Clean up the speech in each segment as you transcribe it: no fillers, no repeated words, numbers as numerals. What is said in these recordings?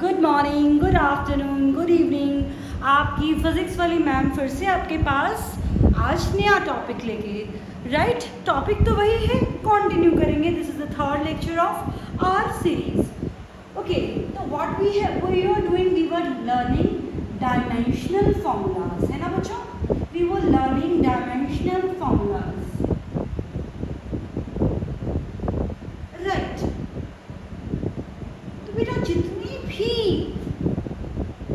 Good morning, good afternoon, good evening. आपकी physics वाली ma'am फिर से आपके पास आज नया टॉपिक लेके राइट। टॉपिक तो वही है, कंटिन्यू करेंगे। This is the third lecture of our series. Okay, तो what we are doing, we were learning dimensional formulas, है ना बच्चों? We were learning dimensional formulas, right. तो बेटा जितनी भी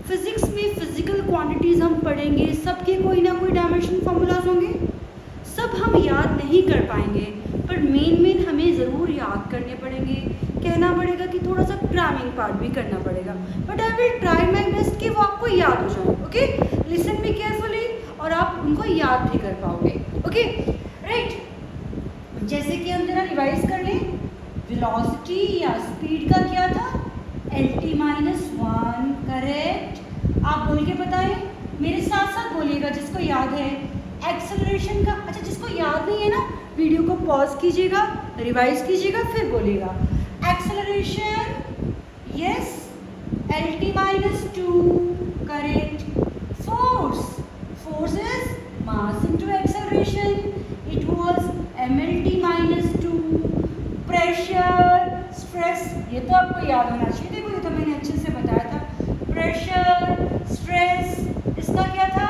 फिजिक्स में फिजिकल क्वांटिटीज हम पढ़ेंगे सबके कोई ना कोई डायमेंशन फॉर्मूलाज होंगे। सब हम याद नहीं कर पाएंगे, पर मेन हमें ज़रूर याद करने पड़ेंगे। कहना पड़ेगा कि थोड़ा सा क्रामिंग पार्ट भी करना पड़ेगा, but I will try my best कि वो आपको याद हो जाए। ओके, लिसन मी केयरफुली और आप उनको याद भी कर पाओगे। ओके राइट, जैसे कि हम जरा रिवाइज कर लें। वेलोसिटी या स्पीड का क्या था? LT-1, correct. आप बोल के बताएं, मेरे साथ साथ बोलिएगा जिसको याद है। एक्सेलरेशन का, अच्छा जिसको याद नहीं है ना, वीडियो को पॉज कीजिएगा, रिवाइज कीजिएगा, फिर बोलिएगा। Acceleration, yes, LT-2, correct. Force is mass into acceleration, it was MLT-2। Pressure, stress, ये तो आपको याद होना चाहिए। देखो ये तो मैंने अच्छे से बताया था। प्रेशर, स्ट्रेस, इसका क्या था?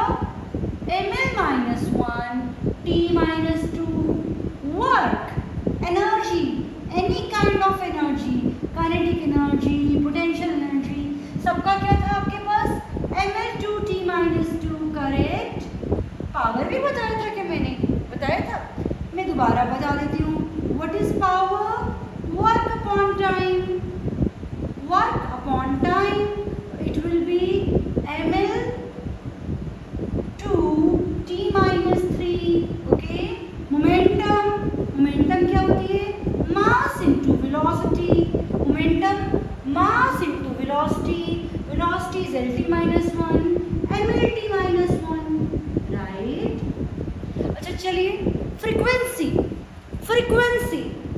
ML-1, T-2। Work, energy, any kind of energy, kinetic energy, potential energy, सबका क्या था आपके पास? ML2, T-2, correct. पावर भी बताया था कि मैंने बताया था, मैं दोबारा बता देती हूँ। What is power? Work upon time, work upon time, it will be ML2 T-3। okay, momentum क्या होती है? mass into velocity, mass into velocity is LT-1, MLT-1, right। अच्छा चलिए, frequency,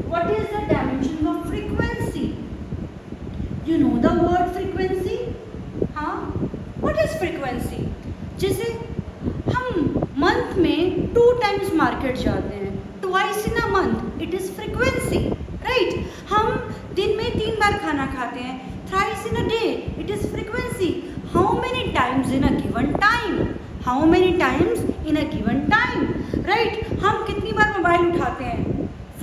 what is the dimension of frequency? You know the word frequency? हाँ, what is frequency? जैसे हम month में 2 times market जाते हैं, twice in a month, it is frequency, right? हम दिन में 3 बार खाना खाते हैं, thrice in a day, it is frequency. How many times in a given time? How many times in a given time, right? हम कितनी बार मोबाइल उठाते हैं?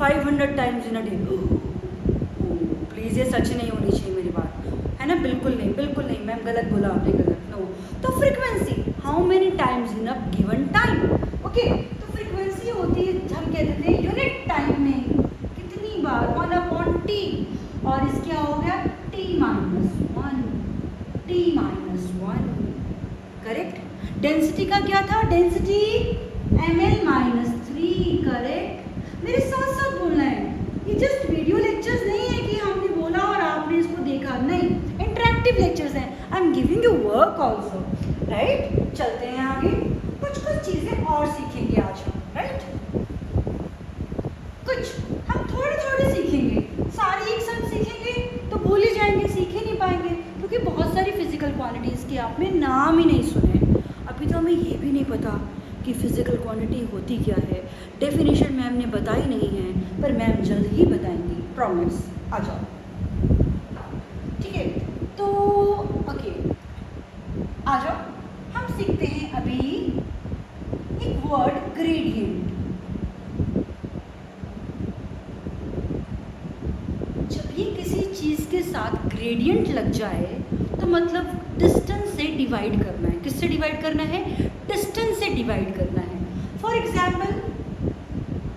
500 times in a day। Please ये सच नहीं होनी चाहिए मेरी बात, है ना? बिल्कुल नहीं मैम, गलत बोला आपने, गलत। नो, तो frequency, how many times in a given time. Okay, तो फ्रीक्वेंसी होती है, हम कह देते हैं यूनिट टाइम में कितनी बार, 1/T, और इस क्या हो गया? T-1, correct. डेंसिटी का क्या था? Density ML-3, correct. मेरे साथ साथ बोलना है, ये जस्ट वीडियो लेक्चर्स नहीं है कि हमने बोला और आपने इसको देखा, नहीं, इंटरेक्टिव लेक्चर्स हैं। I am giving you work also, right. चलते हैं आगे, कुछ चीज़ें और सीखेंगे आज हम, राइट। कुछ हम थोड़े सीखेंगे, सारी एक साथ सीखेंगे तो भूल ही जाएंगे, सीख ही नहीं पाएंगे, क्योंकि बहुत सारी फिजिकल क्वांटिटीज़ के आपने नाम ही नहीं सुने। अभी तो हमें ये भी नहीं पता कि फिजिकल क्वांटिटी होती क्या है। डेफिनेशन मैम ने बताई नहीं है, पर मैम जल्द ही बताएंगी, प्रॉमिस। आ जाओ, ठीक है। तो ओके, आ जाओ, हम सीखते हैं अभी एक वर्ड, ग्रेडियंट। जब भी किसी चीज़ के साथ ग्रेडियंट लग जाए तो मतलब डिस्टेंस से डिवाइड करना है। किससे डिवाइड करना है? डिस्टेंस से डिवाइड करना है। For example,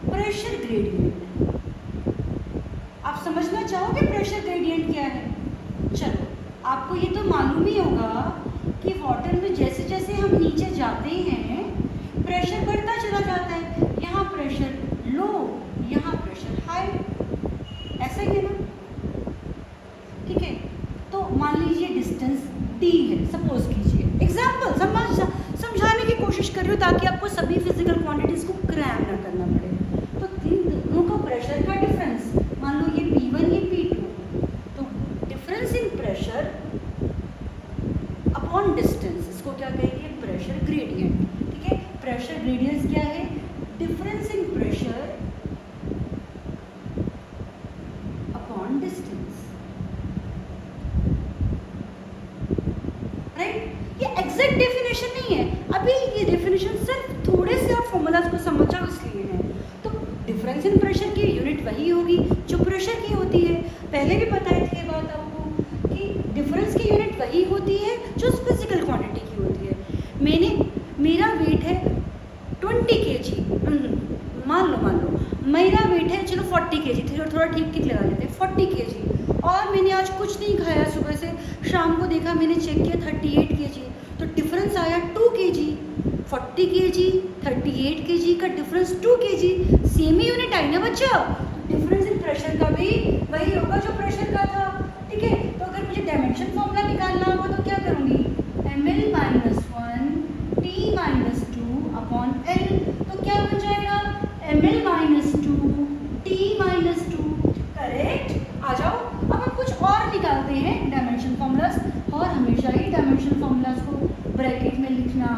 pressure gradient. आप समझना चाहोगे प्रेशर ग्रेडियंट क्या है? चलो, आपको ये तो मालूम ही होगा कि वाटर में जैसे जैसे हम नीचे जाते हैं प्रेशर बढ़ता चला जाता है। यहाँ प्रेशर लो, यहाँ प्रेशर हाई, ऐसा ही है ना? ठीक है, तो मान लीजिए डिस्टेंस D है, सपोज कीजिए। एग्जाम्पल समझाने की कोशिश कर रही हूँ ताकि आपको सभी फिजिकल क्वांटिटीज़ को क्रैम ना करना पड़े। तो इन दोनों का प्रेशर का डिफरेंस, मान लो ये P1, ये P2, तो difference in pressure upon distance, इसको क्या कहेंगे, प्रेशर ग्रेडियंट। ठीक है, प्रेशर ग्रेडियंट क्या है, difference in pressure upon distance, right. ये एग्जैक्ट डेफिनेशन नहीं है, अभी ये डेफिनेशन सिर्फ थोड़े से आप फॉर्मूलाज को समझा इसलिए है। तो डिफरेंस इन प्रेशर की यूनिट वही होगी जो प्रेशर की होती है, पहले भी बताई थी ये बात आपको कि डिफरेंस की यूनिट वही होती है जो फिजिकल क्वांटिटी की होती है। मेरा वेट है 20 kg, मान लो मेरा वेट है चलो 40 kg, थोड़ा ठीक लगा लेते हैं 40 kg, और मैंने आज कुछ नहीं खाया, सुबह से शाम को देखा, मैंने चेक किया 38 kg, तो डिफरेंस आया 2 kg। 40 kg 38 kg का डिफरेंस 2 kg, सेम ही यूनिट आई ना बच्चा। डिफरेंस इन प्रेशर का भी वही होगा जो प्रेशर का था। ठीक है, तो अगर मुझे डायमेंशन फॉर्मूला निकालना होगा तो क्या करूँगी, ml - 1 T - 2 अपॉन L, तो क्या बन जाएगा, ml - 2 T - 2, करेक्ट। आ जाओ, अब हम कुछ और निकालते हैं डायमेंशन फॉर्मूलाज, और हमेशा ही डायमेंशन फॉर्मूलाज को ब्रैकेट में लिखना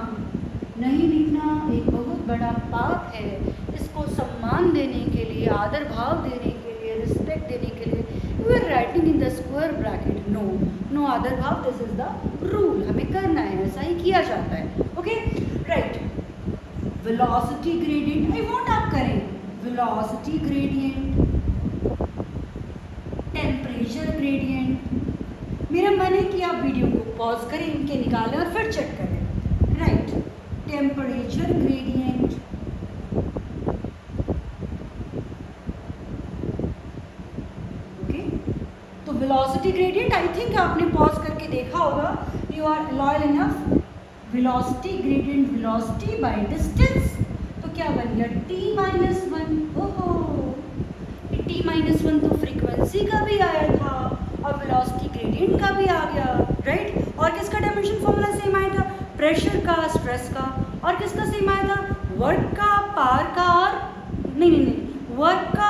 नहीं लिखना एक बहुत बड़ा पाप है। इसको सम्मान देने के लिए, आदर भाव देने के लिए, रिस्पेक्ट देने के लिए you are writing in the square bracket, no आदर भाव, दिस इज द रूल, हमें करना है, ऐसा ही किया जाता है। Okay, right. Velocity gradient, I want आप करें वेलोसिटी ग्रेडियंट, टेम्परेचर ग्रेडियंट। मेरा मन है कि आप वीडियो को पॉज करें, इनके निकालें और फिर चेक करें। Right, temperature gradient, okay. तो वेलोसिटी ग्रेडियंट आई थिंक आपने पॉज करके देखा होगा, you are loyal enough. Velocity gradient, velocity by distance, तो क्या बन गया T-1। ओहो, T - 1 तो फ्रीक्वेंसी का भी आया था और वेलोसिटी ग्रेडियंट का भी आ गया, राइट। और किसका डायमेंशन फॉर्मूला सेम आया था, प्रेशर का, स्ट्रेस का, और किसका सेम आया था, वर्क का, पावर का, और नहीं, वर्क का,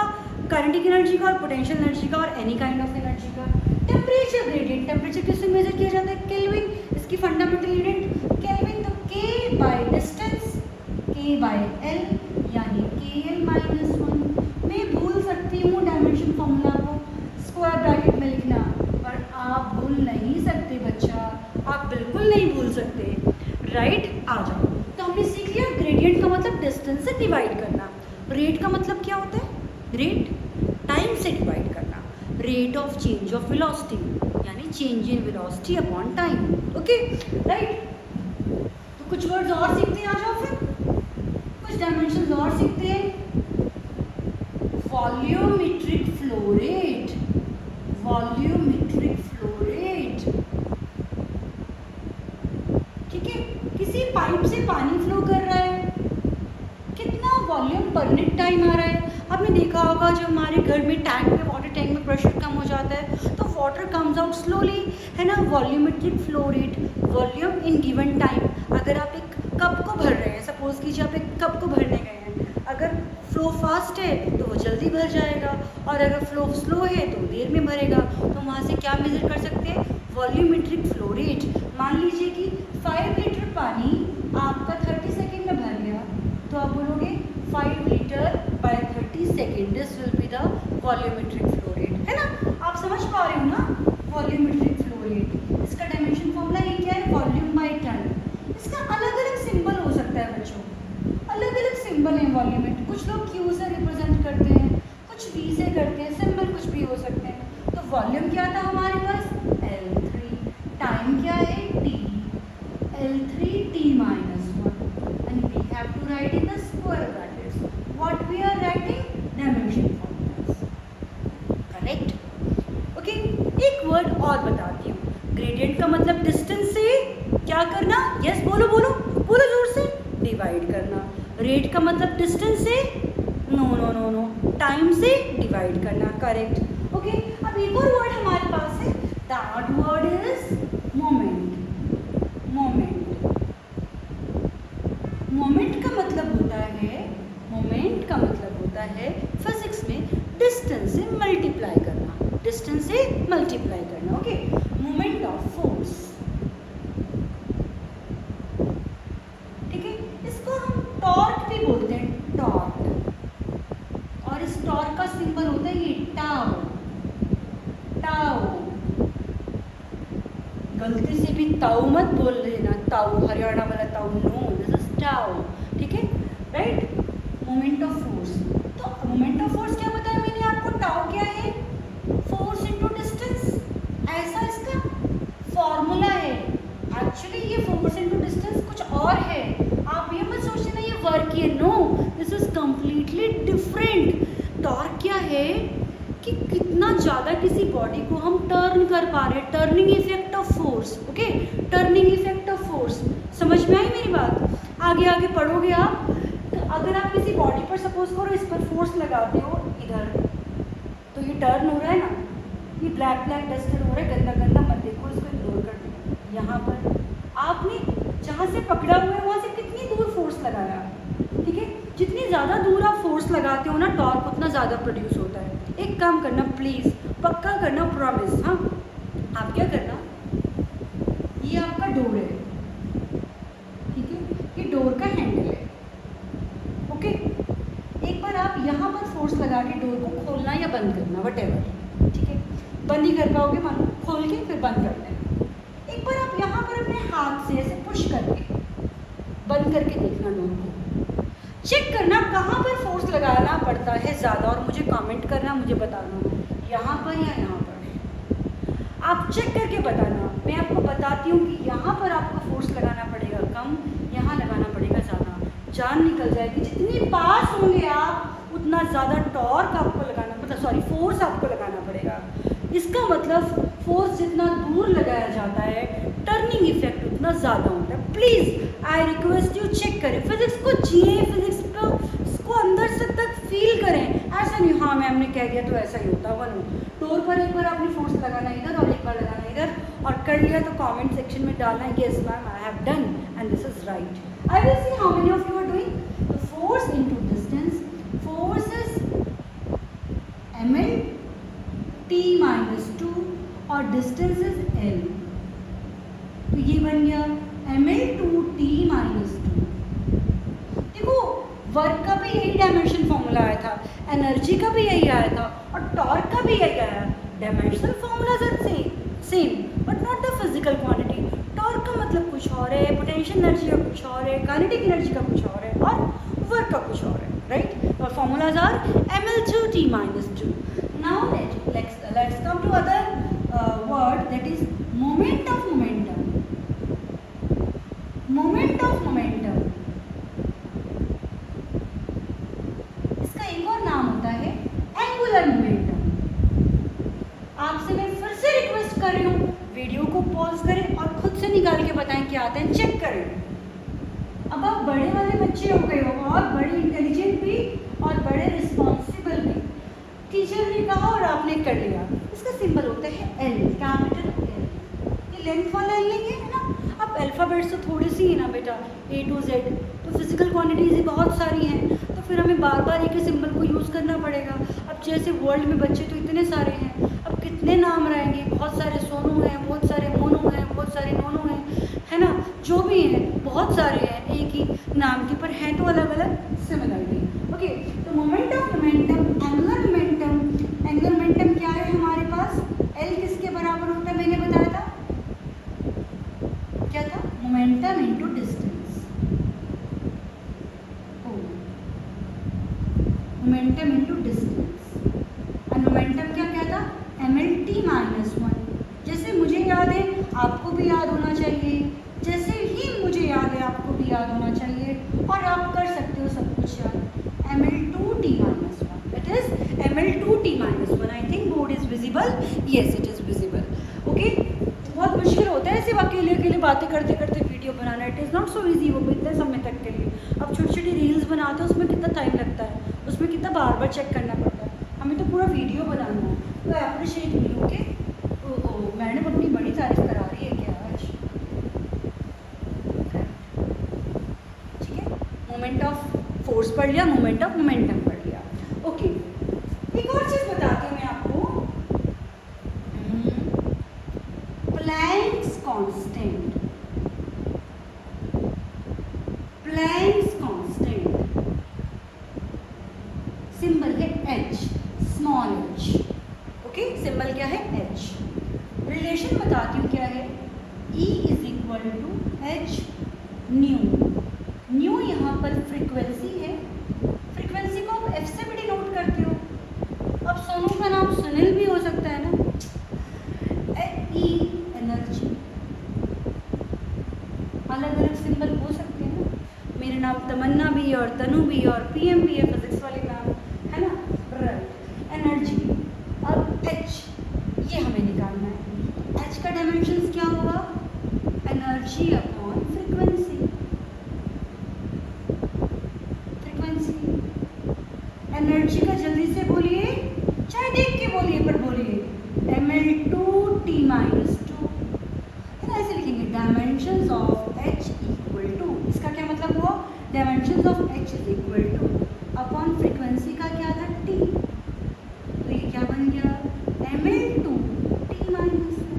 काइनेटिक एनर्जी का, और पोटेंशियल एनर्जी का, और एनी काइंड ऑफ एनर्जी का। टेम्परेचर ग्रेडियंट, टेम्परेचर किससे मेजर किया जाता है, केल्विन, इसकी फंडामेंटल यूनिट केल्विन, तो K by distance, K by L, यानी KL - 1। मैं भूल सकती हूँ डायमेंशन फॉर्मूला को स्क्वायर ब्रैकेट में लिखना, पर आप भूल नहीं सकते बच्चा, आप बिल्कुल नहीं भूल सकते, राइट। आ जाओ, तो हमने सीख लिया ग्रेडियंट का मतलब डिस्टेंस से डिवाइड करना, रेट का मतलब क्या होता है, रेट टाइम से डिवाइड करना, rate of change of velocity यानी change in velocity upon time, okay, right. तो कुछ वर्ड्स और सीखते हैं, आ जाओ फिर कुछ डायमेंशंस और सीखते हैं। Volumetric flow rate, volumetric flow rate, ठीक है, किसी पाइप से पानी फ्लो कर रहा है, कितना वॉल्यूम पर मिनट टाइम आ रहा है। आपने देखा होगा जब हमारे घर में टैंक में, वाटर टैंक में प्रेशर कम हो जाता है तो वाटर कम्स आउट स्लोली, है ना, volumetric flow rate, volume in given time. अगर आप एक कप को भर रहे हैं, सपोज कीजिए आप एक कप को भरने गए हैं, अगर फ्लो फास्ट है तो वो जल्दी भर जाएगा, और अगर फ्लो स्लो है तो देर में भरेगा। तो वहाँ से क्या मेजर कर सकते हैं, वॉल्यूमेट्रिक फ्लो रेट। मान लीजिए कि 5 लीटर पानी आपका 30 सेकेंड में भर गया, तो आप बोलोगे 5 litre by 30 second, this will be the volumetric flow rate, है ना। आप समझ पा रहे हो ना, वॉल्यूमेट्रिक फ्लो रेट, इसका डायमेंशन फॉर्मूला ये क्या है, वॉल्यूम बाय टाइम। इसका अलग अलग सिंबल हो सकता है बच्चों, अलग अलग सिंबल है वॉल्यूमेट्रिक, कुछ लोग Q से रिप्रेजेंट करते हैं, कुछ V से करते हैं, सिंबल कुछ भी हो सकते हैं। तो वॉल्यूम क्या था हमारे पास, L3, टाइम क्या है T, L3 T - 1, and we have to write in the square brackets what we are writing, dimension formulas, correct, okay। एक वर्ड और बताती हूँ, ग्रेडियंट का मतलब डिस्टेंस से क्या करना, यस बोलो बोलो बोलो जोर से, डिवाइड करना। रेट का मतलब डिस्टेंस से, नो टाइम से डिवाइड करना, करेक्ट, ओके। अब एक और वर्ड हमारे पास है, that word is moment. Moment का मतलब होता है फिजिक्स में डिस्टेंस से मल्टीप्लाई करना, okay. Moment of force, tau, गलती से भी ताऊ मत बोल लेना, ताऊ हरियाणा वाला ताऊ, नो, दिस इज टाउ, ठीक है, राइट। मोमेंट ऑफ फोर्स, तो मोमेंट ऑफ फोर्स क्या बताया मैंने आपको, टाउ क्या है, फोर्स इनटू डिस्टेंस, ऐसा इसका फॉर्मूला है। एक्चुअली ये फोर्स इनटू डिस्टेंस कुछ और है, आप ये मत सोचना ये वर्क है, no, this is completely different. Torque क्या है कि कितना ज़्यादा किसी बॉडी को हम टर्न कर पा रहे हैं, turning effect of force, okay, turning effect of force, समझ में आई मेरी बात। आगे आगे पढ़ोगे आप, तो अगर आप किसी बॉडी पर सपोज करो इस पर फोर्स लगाते हो इधर, तो ये टर्न हो रहा है ना, ये ब्लैक ब्लैक डस्टर हो रहा है, गंदा गंदा मत देखो, इसको इग्नोर कर दो। यहाँ पर आपने जहाँ से पकड़ा हुआ है वहाँ से कितनी दूर फोर्स लगाया, ठीक है, जितनी ज़्यादा दूर आप फोर्स लगाते हो ना, टॉर्क उतना ज़्यादा प्रोड्यूस होता है। एक काम करना प्लीज़, पक्का करना, प्रॉमिस, हाँ, आप क्या करना, ये आपका डोर है, ठीक है, ये डोर का हैंडल है, ओके, एक बार आप यहाँ पर फोर्स लगा के डोर को खोलना या बंद करना, वटेवर, ठीक है, बंद ही कर पाओगे, मानो खोल के फिर बंद कर देना। एक बार आप यहाँ पर अपने हाथ से ऐसे पुश करके बंद करके देखना डोर को, चेक करना कहाँ पर फोर्स लगाना पड़ता है ज़्यादा, और मुझे कमेंट करना, मुझे बताना यहाँ पर या यहाँ पर, आप चेक करके बताना। मैं आपको बताती हूँ कि यहाँ पर आपको फोर्स लगाना पड़ेगा कम, यहाँ लगाना पड़ेगा ज़्यादा, जान निकल जाएगी। जितनी पास होंगे आप उतना ज़्यादा टॉर्क आपको लगाना, मतलब सॉरी फोर्स आपको लगाना पड़ेगा। इसका मतलब फोर्स जितना दूर लगाया जाता है टर्निंग इफेक्ट उतना ज़्यादा होता है। Please I request you check करें, फिजिक्स को जिए, फिजिक्स को अंदर से तक फील करें। ऐसा नहीं हाँ मैम ने कह दिया तो ऐसा ही होता, वन डोर पर एक बार आपने फोर्स लगाना इधर और एक बार लगाना इधर, और कर लिया तो कमेंट सेक्शन में डालना yes ma'am I have done and this is right. I will see how many of you are doing. The force into distance, force is ml t minus 2 और डिस्टेंस इज l, तो ये बन गया ml2t minus 2। देखो work का भी यही dimension formula आया था, एनर्जी का भी यही आया था, और टॉर्क का भी यही आया। Dimensional formulas are same but not the physical quantity. Torque का मतलब कुछ और है, पोटेंशियल एनर्जी का कुछ और है, काइनेटिक एनर्जी का कुछ और है, और वर्क का कुछ और है, राइट। और formulas are ml2t minus 2। Now let's come to other word, that is moment of momentum. Moment of momentum, इसका एक और नाम होता है एंगुलर मोमेंटम। आपसे मैं फिर से रिक्वेस्ट कर रही हूँ, वीडियो को पॉज करें और खुद से निकाल के बताएं क्या आता है, चेक करें। अब आप बड़े वाले बच्चे हो गए हो, और बड़े इंटेलिजेंट भी और बड़े रिस्पॉन्सिबल भी। टीचर ने कहा और आपने कर लिया। इसका सिंबल होता है एल, कैपिटल एल। ये लेंथ वाला एल नहीं है ना। अब अल्फ़ाबेट्स तो थोड़ी सी है ना बेटा, ए टू जेड, तो फिजिकल क्वांटिटीज़ ही बहुत सारी हैं, तो फिर हमें बार बार एक ही सिंबल को यूज़ करना पड़ेगा। अब जैसे वर्ल्ड में बच्चे तो इतने सारे हैं, अब कितने नाम रहेंगे, बहुत सारे सोनू हैं, बहुत सारे मोनू हैं, बहुत सारे नोनू हैं, है ना, जो भी हैं बहुत सारे हैं एक ही नाम के, पर हैं तो अलग अलग सिमिलरली। ओके, तो moment of momentum, angular momentum. Angular momentum क्या है हमारे पास, एल किसके बराबर होता है, मैंने बताया था क्या था, momentum into distance. Momentum into distance, और मोमेंटम क्या कहता, mlt माइनस 1। जैसे मुझे याद है आपको भी याद होना चाहिए, जैसे ही मुझे याद है आपको भी याद होना चाहिए, और आप कर सकते हो सब कुछ याद। ml2t minus 1, that is ml2t minus 1। I think board is visible, yes it is visible, okay। बहुत मुश्किल होता है सिर्फ अकेले अकेले बातें करते करते video banana, it is not so easy वो इतने समय तक के लिए। अब छोटी छोटी रील्स बनाते हैं उसमें कितना टाइम लगता है, उसमें कितना बार बार चेक करना पड़ता है, हमें तो पूरा वीडियो बनाना है। तो अप्रिशिएट मी, ओके। तो मैडम अपनी बड़ी तारीफ करा रही है क्या आज, ठीक है। मोमेंट ऑफ फोर्स पढ़ लिया, मोमेंट ऑफ मोमेंटम पढ़ लिया, ओके। एक और चीज़ बताती हूँ मैं आपको, Planck's constant. Planck's constant symbol है h, small h, okay. Symbol क्या है h। H। रिलेशन बताती हूँ क्या है, E is equal to H nu. Nu यहाँ पर फ्रीक्वेंसी है, फ्रीक्वेंसी को आप F से भी डिनोट करते हो। अब सोनू का नाम सुनील भी हो सकता है ना। E एनर्जी, अलग अलग सिंबल हो सकते हैं ना। मेरे नाम तमन्ना भी और तनु भी और PM भी है, फिजिक्स वाले नाम है ना, राइट। एनर्जी, अब H ये हमें निकालना है। H का डायमेंशंस क्या होगा, energy upon frequency. Frequency energy का जल्दी से बोलिए, चाहे देख के बोलिए पर बोलिए, ml2t माइनस 2 है ना, ऐसे लिखेंगे dimensions of H equal to, इसका क्या मतलब हुआ, dimensions of H is equal to upon frequency का क्या था t, तो ये क्या बन गया ml2t माइनस 2।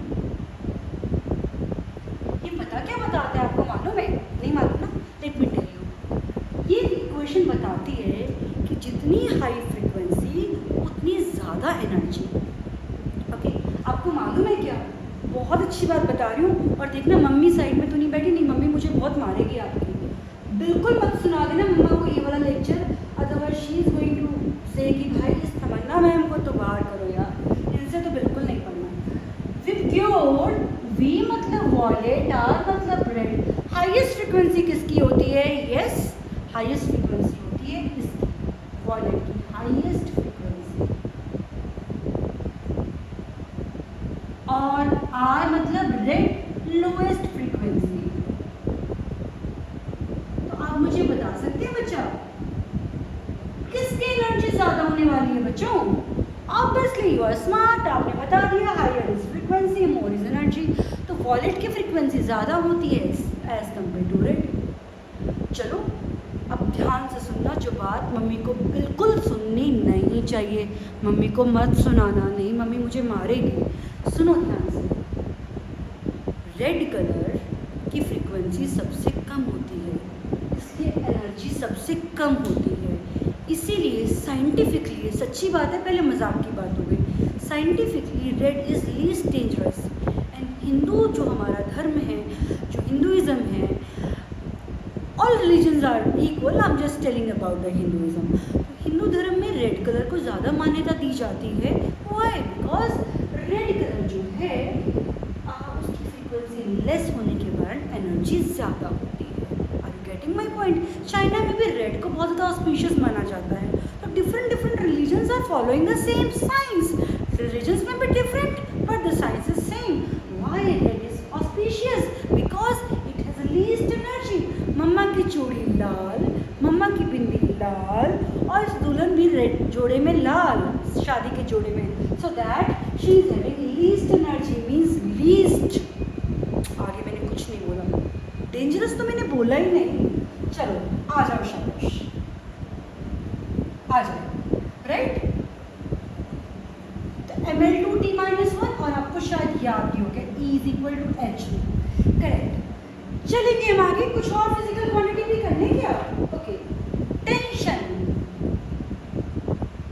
ये पता क्या बताता है आपको, मालूम है, नहीं मालूम ना, लेट मी टेल यू। ये इक्वेशन बताती है कि जितनी हाई फ्रीक्वेंसी उतनी ज़्यादा एनर्जी। ओके, आपको मालूम है क्या, बहुत अच्छी बात बता रही हूँ, और देखना मम्मी साइड में तो नहीं बैठी, नहीं मम्मी मुझे बहुत मारेगी आपकी। बिल्कुल मत सुना देना मम्मा को ये वाला lecture, otherwise she is going to say कि भाई इस तमन्ना मैम को तो बाहर करो यार, इनसे तो बिल्कुल नहीं पढ़ना। विप्योर, V मतलब वॉलेट, R मतलब रेड। हाईएस्ट फ्रीक्वेंसी किसकी होती है, यस हाईएस्ट फ्रीक्वेंसी होती है इसकी, वॉलेट की हाईएस्ट फ्रीक्वेंसी। और R मतलब रेड, लोएस्ट फ्रीक्वेंसी। तो आप मुझे बता सकते हैं बच्चा, किसकी एनर्जी ज्यादा होने वाली है बच्चों, ऑब्वियसली यू आर स्मार्ट, आपने बता दिया higher is frequency more is energy, तो वॉलेट की फ्रीक्वेंसी ज़्यादा होती है एज कम्पेयर टू रेड। चलो अब ध्यान से सुनना, जो बात मम्मी को बिल्कुल सुननी नहीं चाहिए, मम्मी को मत सुनाना, नहीं मम्मी मुझे मारेगी, सुनो ध्यान से। रेड कलर की फ्रीक्वेंसी सबसे कम होती है, इसलिए एनर्जी सबसे कम होती है, इसीलिए साइंटिफिकली, सच्ची बात है, पहले मजाक की बात हो गई, scientifically red is least dangerous. And Hindu जो हमारा धर्म है, जो हिंदुइज़्म है, all religions are equal, I am just telling about the Hinduism. तो हिंदू धर्म में रेड कलर को ज़्यादा मान्यता दी जाती है, वाई, बिकॉज रेड कलर जो है उसकी फ्रीक्वेंसी लेस होने के कारण एनर्जी ज़्यादा होती है। Are you getting my point. China में भी रेड को बहुत ज़्यादा ऑस्पिशियस माना जाता है, तो different different religions are following the same science, religions में भी different but the science is same. Why red is auspicious, because it has least energy. मम्मा की चूड़ी लाल, मम्मा की बिंदी लाल, और इस दुल्हन भी रेड जोड़े में लाल, शादी के जोड़े में, so that she is having least energy, means least. आगे मैंने कुछ नहीं बोला, डेंजरस तो मैंने बोला ही नहीं। चलो आ जाओ शाबाश, आ जाओ, राइट। तो ml2t माइनस 1, और आपको शायद याद ही हो गया E is equal to H, correct. चलेंगे हम आगे, कुछ और फिजिकल क्वांटिटी भी करने क्या, ओके। टेंशन,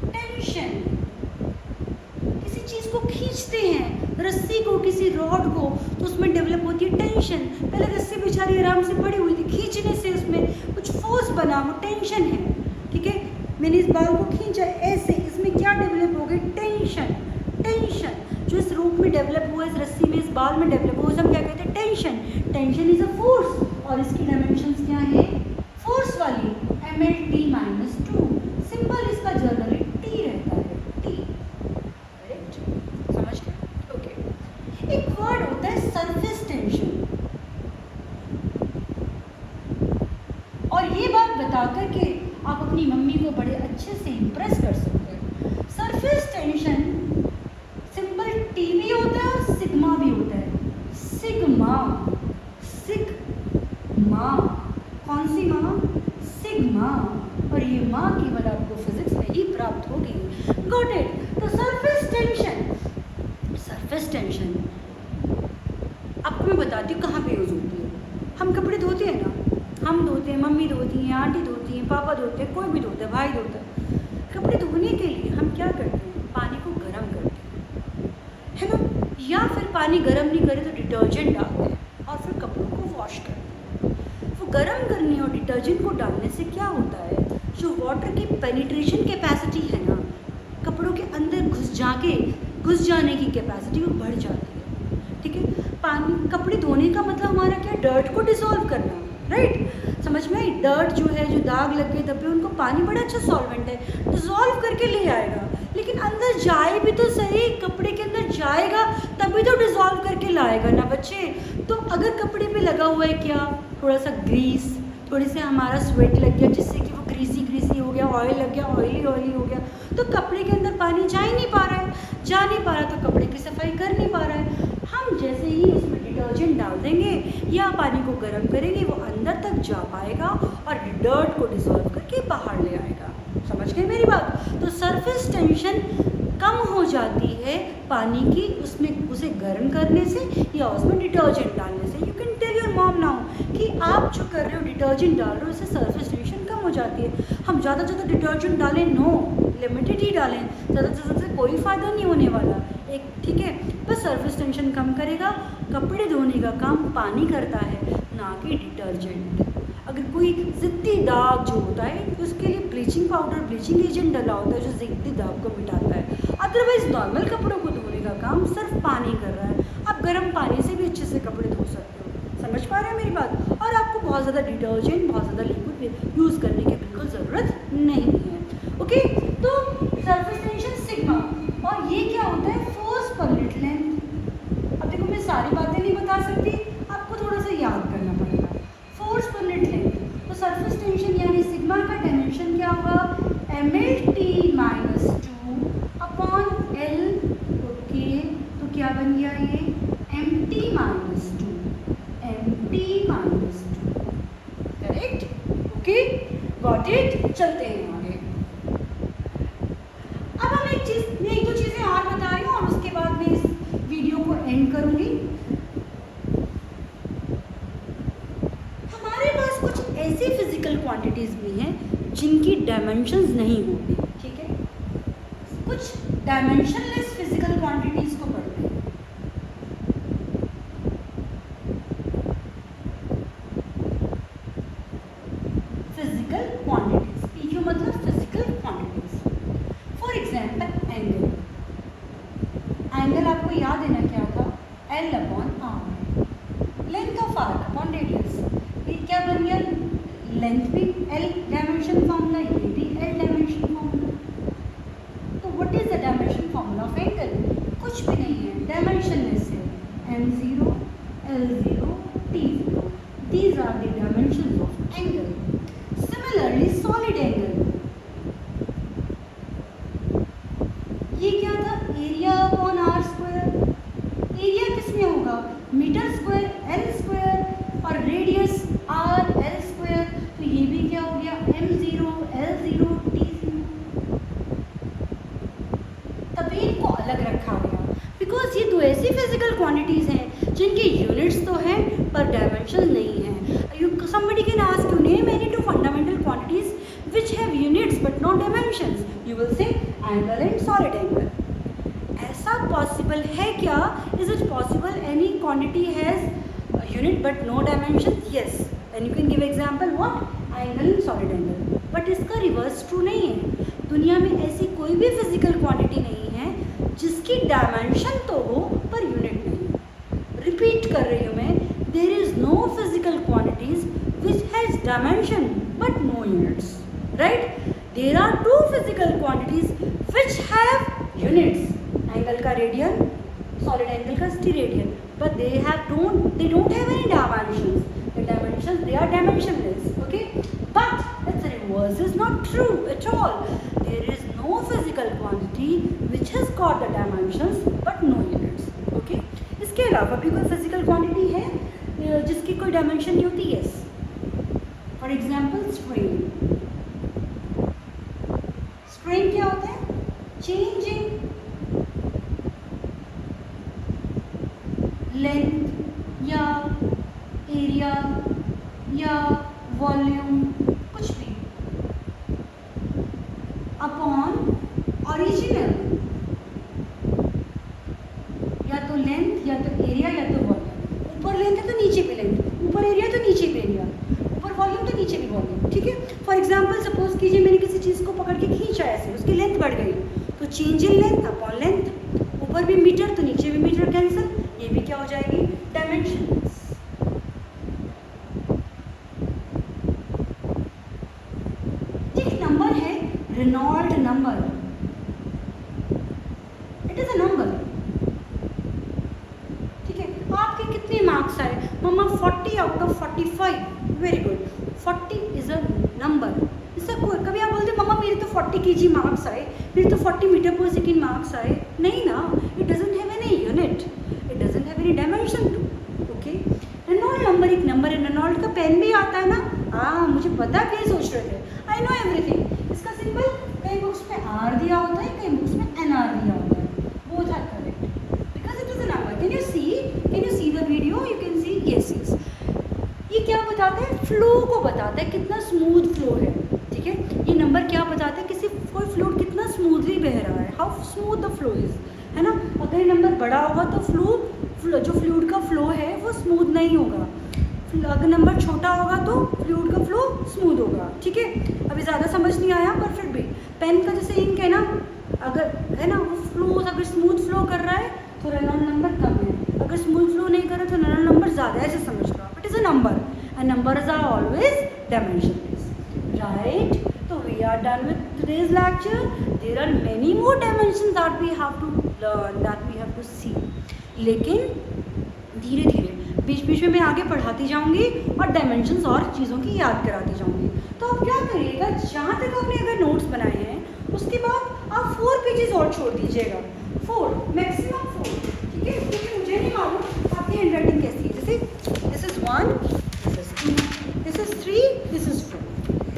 टेंशन, किसी चीज़ को खींचते हैं, रस्सी को, किसी रॉड को, तो उसमें डेवलप होती है टेंशन। पहले रस्सी बेचारी आराम से पड़ी हुई थी, खींचने से उसमें कुछ फोर्स बना, वो टेंशन है, ठीक है। मैंने इस बाल को खींचा ऐसे, इसमें क्या डेवलप हो गई, टेंशन। टेंशन जो इस रूप में डेवलप हुआ, इस रस्सी में, इस बाल में डेवलप हुआ, हम क्या कहते हैं, tension. Tension is a force, और इसकी डायमेंशंस क्या है, फोर्स वाली, mlt माइनस 2। सिंपल इसका जनरली t रहता है, t, करेक्ट, समझ गए, ओके। एक वर्ड होता है सरफेस टेंशन, और ये बात बता कर के आप अपनी मम्मी को बड़े अच्छे से इम्प्रेस कर सकते हो। सरफेस टेंशन सिंपल T भी होता है और सिग्मा भी होता है। सिग्मा, सिग्मा, कौन सी माँ, सिग्मा, और ये माँ केवल आपको फिजिक्स में ही प्राप्त होगी, गॉट इट। तो सरफेस टेंशन, सरफेस टेंशन आपको मैं बताती हूँ कहाँ पे यूज़ होती है। हम कपड़े धोते हैं ना, हम धोते हैं, मम्मी धोती हैं, आंटी धोती हैं, पापा धोते हैं, कोई भी धोता है, भाई धोता है। कपड़े धोने के लिए हम क्या करते हैं, पानी को गर्म करते हैं, है ना। या फिर पानी गर्म नहीं करे तो डिटर्जेंट डालते हैं और फिर कपड़ों को वॉश करते हैं। वो गर्म करने और डिटर्जेंट को डालने से क्या होता है, जो वाटर की पेनिट्रेशन कैपेसिटी है ना, कपड़ों के अंदर घुस जाने की कैपेसिटी वो बढ़ जाती है। ठीक है, पानी कपड़े धोने का मतलब हमारा क्या, डर्ट को डिसॉल्व करना, राइट। समझ में आई, डर्ट जो है, जो दाग लग गए धब्बे, उनको पानी बड़ा अच्छा सॉल्वेंट है, डिसॉल्व करके ले आएगा। लेकिन अंदर जाए भी तो सही, कपड़े के अंदर जाएगा तभी तो डिसॉल्व करके लाएगा ना बच्चे। तो अगर कपड़े पे लगा हुआ है क्या, थोड़ा सा ग्रीस, थोड़ी सी हमारा स्वेट लग गया जिससे कि वो ग्रीसी हो गया, ऑयल लग गया, ऑयली हो गया, तो कपड़े के अंदर पानी जा नहीं पा रहा है, तो कपड़े की सफाई कर नहीं पा रहा है। हम जैसे ही उसमें डिटर्जेंट डाल देंगे या पानी को गर्म करेंगे, वो अंदर तक जा पाएगा और डर्ट को डिसॉल्व करके बाहर ले आएगा। समझ गए मेरी बात। तो सरफेस टेंशन कम हो जाती है पानी की, उसमें उसे गर्म करने से या उसमें डिटर्जेंट डालने से। You can tell your mom now कि आप जो कर रहे हो, डिटर्जेंट डाल रहे हो, इससे सरफेस टेंशन कम हो जाती है। हम ज़्यादा डिटर्जेंट डालें नो, लिमिटेड ही डालें, ज़्यादा से कोई फ़ायदा नहीं होने वाला एक। ठीक है, बस सरफेस टेंशन कम करेगा। कपड़े धोने का काम पानी करता है, ना कि डिटर्जेंट। अगर कोई ज़िद्दी दाग जो होता है, उसके लिए ब्लीचिंग पाउडर, ब्लीचिंग एजेंट डला होता है जो ज़िद्दी दाग को मिटाता है। अदरवाइज़ नॉर्मल कपड़ों को धोने का काम सिर्फ पानी कर रहा है। आप गर्म पानी से भी अच्छे से कपड़े धो सकते हो। समझ पा रहे हैं मेरी बात। और आपको बहुत ज़्यादा डिटर्जेंट, बहुत ज़्यादा लिक्विड यूज़ करने की बिल्कुल ज़रूरत नहीं है। ओके, तो सरफेस टेंशन सिग्मा, और ये क्या होता है, फोर्स पर यूनिट लेंथ। अब देखो मैं सारी बातें नहीं बता सकती, आपको थोड़ा सा याद करना पड़ेगा। फोर्स पर यूनिट लेंथ, तो सरफेस टेंशन यानी सिग्मा का डायमेंशन क्या होगा, mlt-2 अपॉन एल। ओके, तो क्या बन गया ये, mt-2, mt-2, correct. Okay, got it. चलते हैं आगे। अब हम एक दो चीज़ें और बता रही हूँ और उसके बाद मैं इस वीडियो को एंड करूँगी। हमारे पास कुछ ऐसी फिजिकल क्वांटिटीज़ भी हैं जिनकी डायमेंशंस नहीं होती। ठीक है, कुछ डायमेंशनलेस फिजिकल क्वांटिटीज़ को पढ़ते हैं। फिजिकल क्वांटिटीज़, पीक्यू मतलब physical quantities. For example angle. Angle आपको याद है ना क्या था, L upon R. Length of arc upon radius, ये क्या बन गया, लेंथ भी L डायमेंशन फॉर्मूला, ये भी L डायमेंशन फॉर्मूला। तो what is the dimension formula of angle, कुछ भी नहीं है, डायमेंशनलेस है, m0, l0, t0, these are the dimensions of angle. Similarly solid angle, ये क्या था, area upon R square. Area किसमें होगा, मीटर स्क्वायर एल स्क्वायर, और रेडियस आर एल स्क्वायर। तो ये भी क्या हो गया, m0, l0, t0। तभी इनको अलग रखा गया, बिकॉज ये दो ऐसी फिजिकल क्वांटिटीज़ हैं जिनके यूनिट्स तो हैं पर डायमेंशन नहीं है। Somebody can ask you, name any two fundamental quantities which have units but no dimensions. You will say angle and solid angle. ऐसा possible है क्या? Is it possible any quantity has a unit but no dimensions? Yes. And you can give example what? Angle and solid angle. But इसका reverse true नहीं है। दुनिया में ऐसी कोई भी physical quantity नहीं है जिसकी dimension तो हो पर unit नहीं। Repeat कर रही हूँ मैं, there is no physical quantities which has dimension but no units, right? There are two physical quantities which have units. Angle का radian, solid angle का steradian, but they don't have any dimensions. The dimensions, they are dimensionless, okay? But its reverse is not true at all. There is no physical quantity which has got the dimensions but no units, okay? इसके अलावा भी कोई physical quantity है जिसकी कोई dimension नहीं होती, yes. For example strain. Strain क्या होता है, चेंज इन लेंथ या एरिया या वॉल्यूम, कुछ भी, अपॉन ओरिजिनल, या तो लेंथ उसकी लेंथ बढ़ गई, तो change in length upon length, ऊपर भी मीटर तो नीचे भी मीटर कैंसिल, ये भी क्या हो जाएगी डायमेंशंस। एक नंबर है Reynold number, it is a number, ठीक है। आपके कितने मार्क्स आए मम्मा? 40 out of 45, very good. 40 is a number. इससे कोई कभी आप बोलते मम्मा मेरे तो 40 kg मार्क्स आए, मेरे तो 40 मीटर पर सेकेंड मार्क्स आए, नहीं ना, it doesn't have any unit, it doesn't have any dimension too, okay. Reynold number एक नंबर है, रेनॉल्ड का पेन भी आता है ना, मुझे पता है क्या सोच रहे थे, आई नो एवरीथिंग। इसका सिंबल कई बुक्स में आर दिया होता है, कई बुक्स में एन आर दिया होता है, both are correct because it is a number. Can you see the video? You can see yes yes. ये क्या बताता है? फ्लो को बताता है, कितना स्मूथ फ्लो है, ठीक है। ये नंबर क्या बताता है? किसी कोई फ्लूइड कितना स्मूथली बह रहा है, how smooth the flow is, है ना। अगर ये नंबर बड़ा होगा तो फ्लो जो फ्लूइड का फ्लो है वो स्मूथ नहीं होगा, अगर नंबर छोटा होगा तो फ्लूइड का फ्लो स्मूथ होगा, ठीक है। अभी ज़्यादा समझ नहीं आया पर फिर भी पेन का जैसे इंक है ना, अगर है ना वो फ्लो अगर स्मूथ फ्लो कर रहा है तो रेनॉल्ड नंबर कम है, अगर स्मूथ फ्लो नहीं कर रहा तो रेनॉल्ड नंबर ज़्यादा है, ऐसे समझ लो। It is a number and numbers are always dimensionless, right. तो we are done with today's lecture. There are many more dimensions that we have to learn, that we have to see. लेकिन धीरे धीरे बीच बीच में मैं आगे पढ़ाती जाऊंगी और डायमेंशंस और चीज़ों की याद कराती जाऊंगी। तो आप क्या करिएगा, जहाँ तक आपने अगर नोट्स बनाए हैं उसके बाद आप 4 पेजेस और छोड़ दीजिएगा, 4 मैक्सिमम 4, ठीक है। क्योंकि मुझे नहीं मालूम आपकी हैंड राइटिंग कैसी है, जैसे this is 1, this is 2, this is 3, this is 4,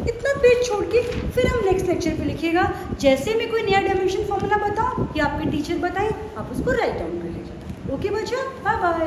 इतना पेज छोड़ के फिर हम नेक्स्ट लेक्चर पे लिखिएगा। जैसे मैं कोई नया डायमेंशन फॉर्मूला बताऊँ या आपके टीचर बताएं, आप उसको राइट डाउन कर लीजिएगा। ओके बच्चा, बाय बाय।